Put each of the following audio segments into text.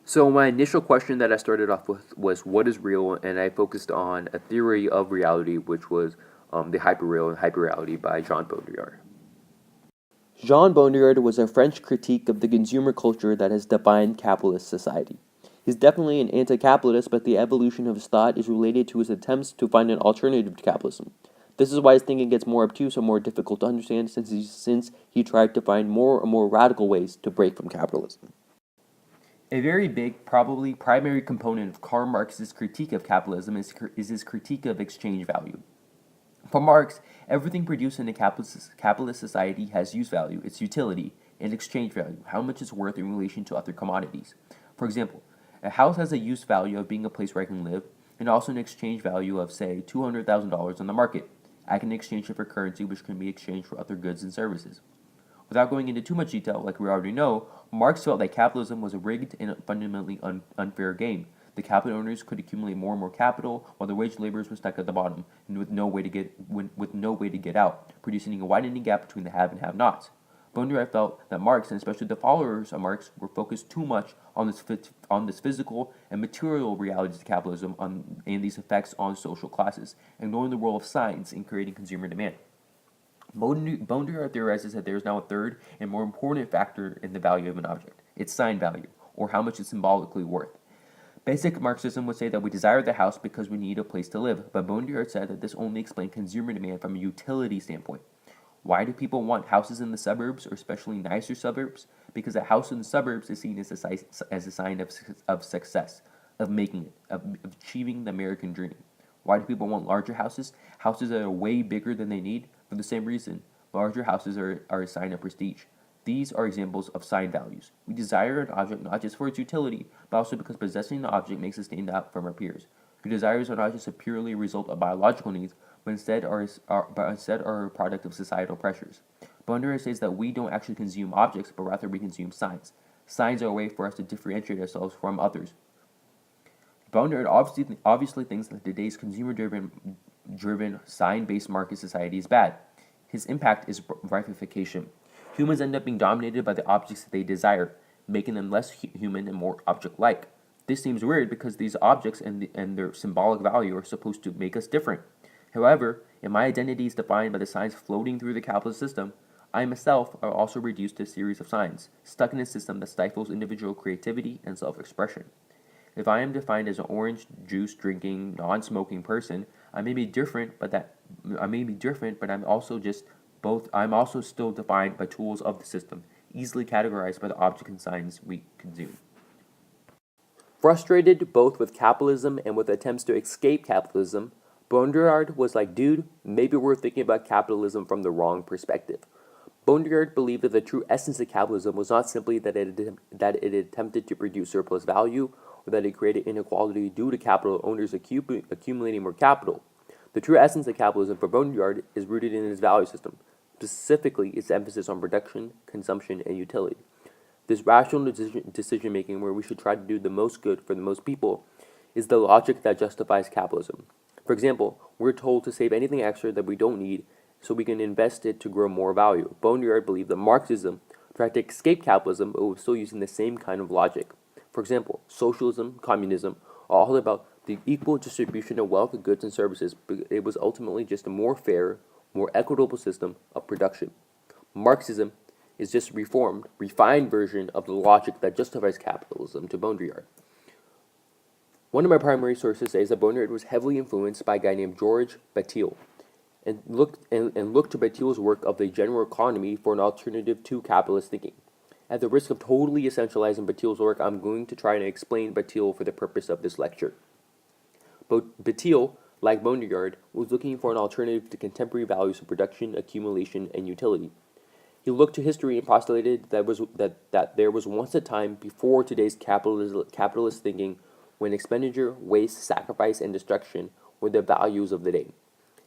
So my initial question that I started off with was what is real, and I focused on a theory of reality, which was the hyperreal and hyperreality by Jean Baudrillard. Jean Baudrillard was a French critique of the consumer culture that has defined capitalist society. He's definitely an anti-capitalist, but the evolution of his thought is related to his attempts to find an alternative to capitalism. This is why his thinking gets more obtuse and more difficult to understand since he tried to find more and more radical ways to break from capitalism. A very big, probably primary component of Karl Marx's critique of capitalism is his critique of exchange value. For Marx, everything produced in a capitalist society has use value, its utility, and exchange value, how much it's worth in relation to other commodities. For example, a house has a use value of being a place where I can live, and also an exchange value of, say, $200,000 on the market. I can exchange it for currency, which can be exchanged for other goods and services. Without going into too much detail, like we already know, Marx felt that capitalism was a rigged and fundamentally unfair game. The capital owners could accumulate more and more capital, while the wage laborers were stuck at the bottom and with no way to get out, producing a widening gap between the have and have-nots. Baudrillard felt that Marx, and especially the followers of Marx, were focused too much on this physical and material realities of capitalism and these effects on social classes, ignoring the role of science in creating consumer demand. Baudrillard theorizes that there is now a third and more important factor in the value of an object, its sign value, or how much it's symbolically worth. Basic Marxism would say that we desire the house because we need a place to live, but Baudrillard said that this only explained consumer demand from a utility standpoint. Why do people want houses in the suburbs, or especially nicer suburbs? Because a house in the suburbs is seen as a sign of success, of making it, of achieving the American dream. Why do people want larger houses? Houses that are way bigger than they need? For the same reason, larger houses are a sign of prestige. These are examples of sign values. We desire an object not just for its utility, but also because possessing the object makes it stand out from our peers. Our desires are not just a purely result of biological needs, but instead are a product of societal pressures. Baudrillard says that we don't actually consume objects, but rather we consume signs. Signs are a way for us to differentiate ourselves from others. Baudrillard obviously thinks that today's consumer-driven, sign-based market society is bad. His impact is ramification. Humans end up being dominated by the objects that they desire, making them less human and more object-like. This seems weird because these objects and their symbolic value are supposed to make us different. However, if my identity is defined by the signs floating through the capitalist system, I myself are also reduced to a series of signs, stuck in a system that stifles individual creativity and self-expression. If I am defined as an orange juice drinking, non-smoking person, I may be different, but I'm also still defined by tools of the system, easily categorized by the object and signs we consume. Frustrated both with capitalism and with attempts to escape capitalism, Baudrillard was like, dude, maybe we're thinking about capitalism from the wrong perspective. Baudrillard believed that the true essence of capitalism was not simply that it attempted to produce surplus value or that it created inequality due to capital owners accumulating more capital. The true essence of capitalism for Baudrillard is rooted in its value system, specifically its emphasis on production, consumption, and utility. This rational decision making, where we should try to do the most good for the most people, is the logic that justifies capitalism. For example, we're told to save anything extra that we don't need so we can invest it to grow more value. Baudrillard believed that Marxism tried to escape capitalism but was still using the same kind of logic. For example, socialism, communism are all about the equal distribution of wealth, goods, and services, but it was ultimately just a more fair, more equitable system of production. Marxism is just a reformed, refined version of the logic that justifies capitalism to Baudrillard. One of my primary sources says that Baudrillard was heavily influenced by a guy named Georges Bataille, and looked to Bataille's work of the general economy for an alternative to capitalist thinking. At the risk of totally essentializing Bataille's work, I'm going to try and explain Bataille for the purpose of this lecture. Bataille, like Baudrillard, was looking for an alternative to contemporary values of production, accumulation, and utility. He looked to history and postulated that there was once a time before today's capitalist thinking when expenditure, waste, sacrifice, and destruction were the values of the day.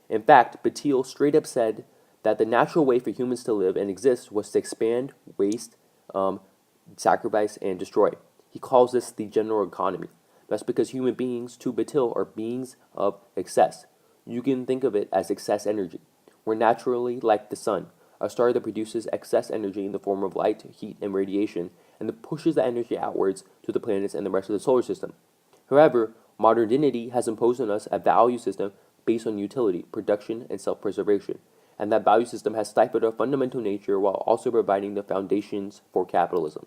In fact, Bataille straight up said that the natural way for humans to live and exist was to expand, waste, sacrifice, and destroy. He calls this the general economy. That's because human beings, to Bataille, are beings of excess. You can think of it as excess energy. We're naturally like the sun, a star that produces excess energy in the form of light, heat, and radiation, and it pushes the energy outwards to the planets and the rest of the solar system. However, modernity has imposed on us a value system based on utility, production, and self-preservation, and that value system has stifled our fundamental nature while also providing the foundations for capitalism.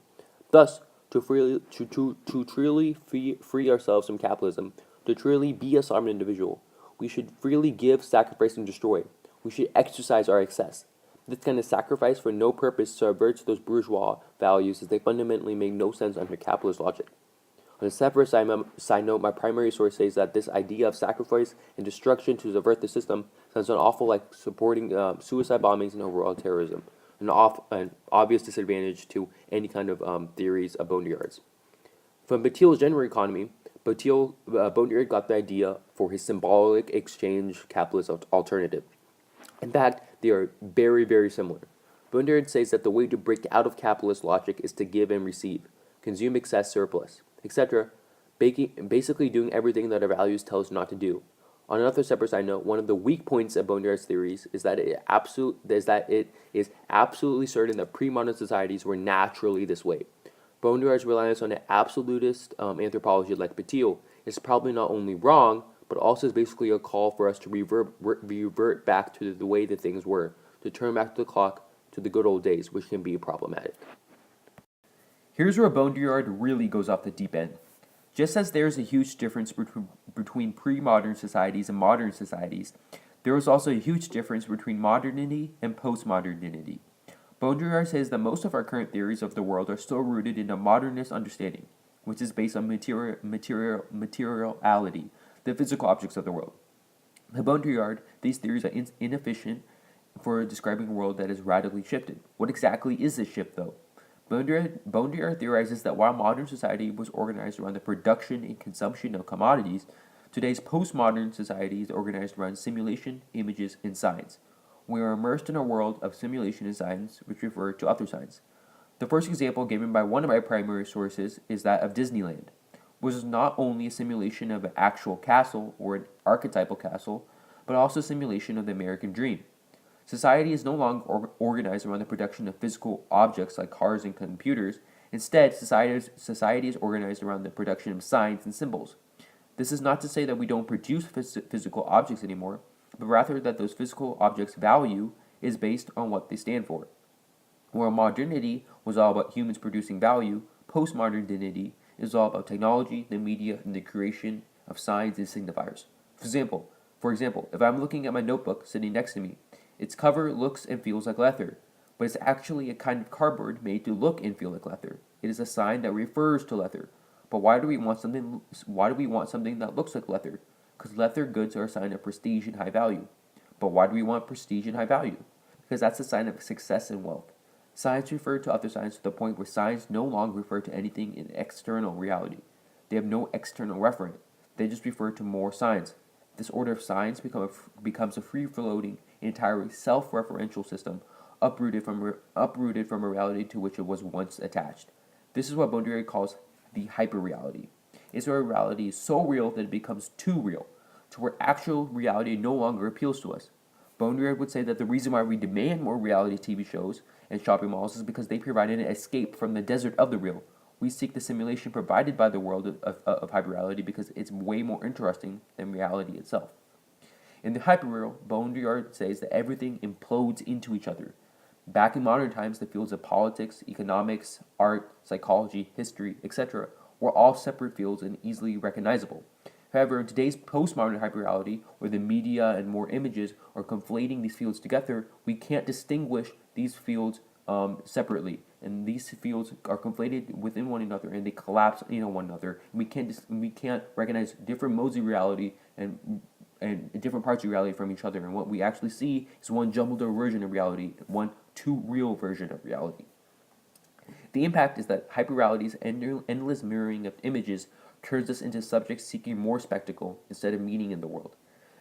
Thus, to truly free ourselves from capitalism, to truly be a sovereign individual, we should freely give, sacrifice, and destroy. We should exercise our excess. This kind of sacrifice for no purpose subverts those bourgeois values as they fundamentally make no sense under capitalist logic. On a separate side note, my primary source says that this idea of sacrifice and destruction to subvert the system sounds an awful like supporting suicide bombings and overall terrorism, an obvious disadvantage to any kind of theories of Baudrillard's. From Bataille's general economy, Baudrillard got the idea for his symbolic exchange capitalist alternative. In fact, they are very, very similar. Baudrillard says that the way to break out of capitalist logic is to give and receive, consume excess surplus, etc., basically doing everything that our values tell us not to do. On another separate side note, one of the weak points of Baudrillard's theories is that it is absolutely certain that pre-modern societies were naturally this way. Baudrillard's reliance on an absolutist anthropology like Bataille is probably not only wrong, but also is basically a call for us to revert back to the way that things were, to turn back the clock to the good old days, which can be problematic. Here's where Baudrillard really goes off the deep end. Just as there is a huge difference between pre-modern societies and modern societies, there is also a huge difference between modernity and postmodernity. Baudrillard says that most of our current theories of the world are still rooted in a modernist understanding, which is based on materiality, the physical objects of the world. To Baudrillard, these theories are inefficient for describing a world that is radically shifted. What exactly is this shift, though? Baudrillard theorizes that while modern society was organized around the production and consumption of commodities, today's postmodern society is organized around simulation, images, and science. We are immersed in a world of simulation and science, which refer to other science. The first example given by one of my primary sources is that of Disneyland, which is not only a simulation of an actual castle or an archetypal castle, but also a simulation of the American dream. Society is no longer organized around the production of physical objects like cars and computers. Instead, society is organized around the production of signs and symbols. This is not to say that we don't produce physical objects anymore, but rather that those physical objects' value is based on what they stand for. Where modernity was all about humans producing value, postmodernity is all about technology, the media, and the creation of signs and signifiers. For example, if I'm looking at my notebook sitting next to me, its cover looks and feels like leather, but it's actually a kind of cardboard made to look and feel like leather. It is a sign that refers to leather. But why do we want something that looks like leather? Because leather goods are a sign of prestige and high value. But why do we want prestige and high value? Because that's a sign of success and wealth. Signs refer to other signs to the point where signs no longer refer to anything in external reality. They have no external referent. They just refer to more signs. This order of signs becomes a free-floating, entirely self-referential system, uprooted from a reality to which it was once attached. This is what Baudrillard calls the hyperreality. It's where reality is so real that it becomes too real, to where actual reality no longer appeals to us. Baudrillard would say that the reason why we demand more reality TV shows and shopping malls is because they provide an escape from the desert of the real. We seek the simulation provided by the world of hyperreality because it's way more interesting than reality itself. In the hyperreal, Baudrillard says that everything implodes into each other. Back in modern times, the fields of politics, economics, art, psychology, history, etc. were all separate fields and easily recognizable. However, in today's postmodern hyperreality, where the media and more images are conflating these fields together, we can't distinguish these fields separately, and these fields are conflated within one another, and they collapse into one another. We can't recognize different modes of reality and different parts of reality from each other, and what we actually see is one jumbled version of reality, one too real version of reality. The impact is that hyperreality's endless mirroring of images turns us into subjects seeking more spectacle instead of meaning in the world.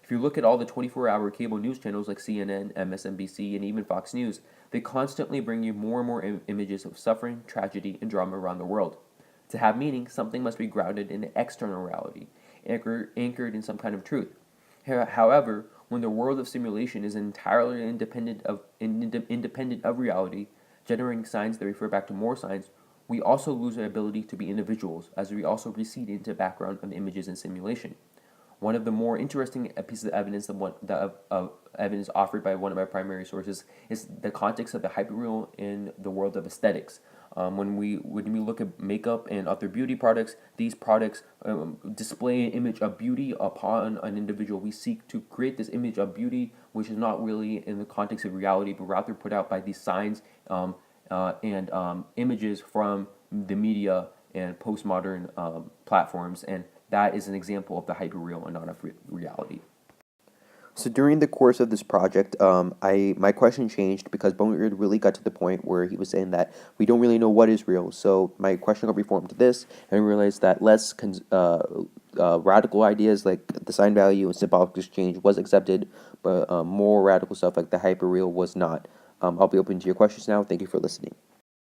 If you look at all the 24-hour cable news channels like CNN, MSNBC, and even Fox News, they constantly bring you more and more images of suffering, tragedy, and drama around the world. To have meaning, something must be grounded in an external reality, anchored in some kind of truth. However, when the world of simulation is entirely independent of reality, generating signs that refer back to more signs, we also lose our ability to be individuals, as we also recede into background of images and simulation. One of the more interesting pieces of evidence of evidence offered by one of my primary sources is the context of the hyperreal in the world of aesthetics. When we look at makeup and other beauty products, these products display an image of beauty upon an individual. We seek to create this image of beauty, which is not really in the context of reality, but rather put out by these signs and images from the media and postmodern platforms, and that is an example of the hyperreal and not of reality. So during the course of this project, my question changed because Boneyard really got to the point where he was saying that we don't really know what is real. So my question got reformed to this, and I realized that less radical ideas like the sign value and symbolic exchange was accepted, but more radical stuff like the hyperreal was not. I'll be open to your questions now. Thank you for listening.